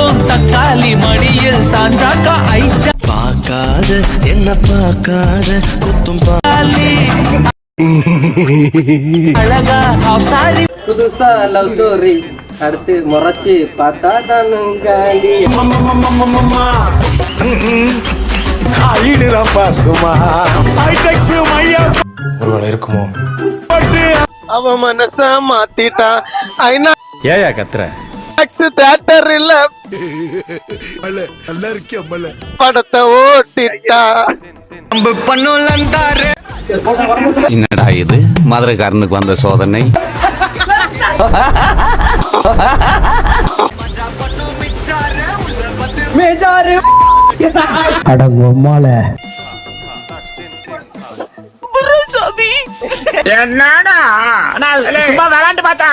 இருக்கும் தக்காளி மடியில் சாஞ்சாக்கா ஐட்டா பார்க்காத என்ன பார்க்காத குத்தும் அழகா சாரி புதுசா லவ் ஸ்டோரி அடுத்து முறைச்சு பார்த்தா தானுங்காலி ஒருவேளை இருக்குமோ அவ மனச மாத்திட்டான் ஐநா ஏயா கத்துற தியேட்டர் இல்ல படத்தை ஓட்டிட்டா என்னடா இது மதுரைக்காரனுக்கு வந்த சோதனை என்னடா சும்மா விளாண்டு பார்த்தா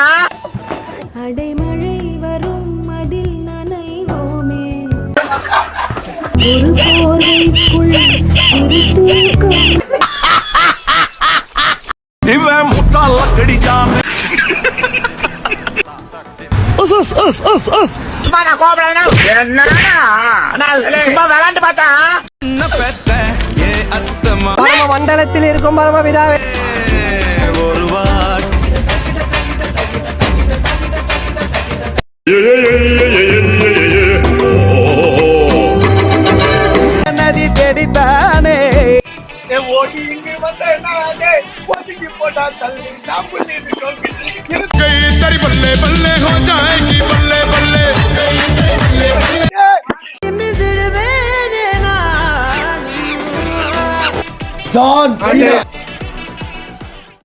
அடைமழை வரும் அதில் நனைவோமே ஒரு போர்வைக்குள் ஒரு தூக்கம் இவன் முட்டாள கடிச்சான் சும்மா நான் கோபப்படா என்னடா சும்மா விளாண்டு பார்த்தா மண்டலத்தில் இருக்கும் பரம பிதாவே நதி தேடித்தானே ஜான்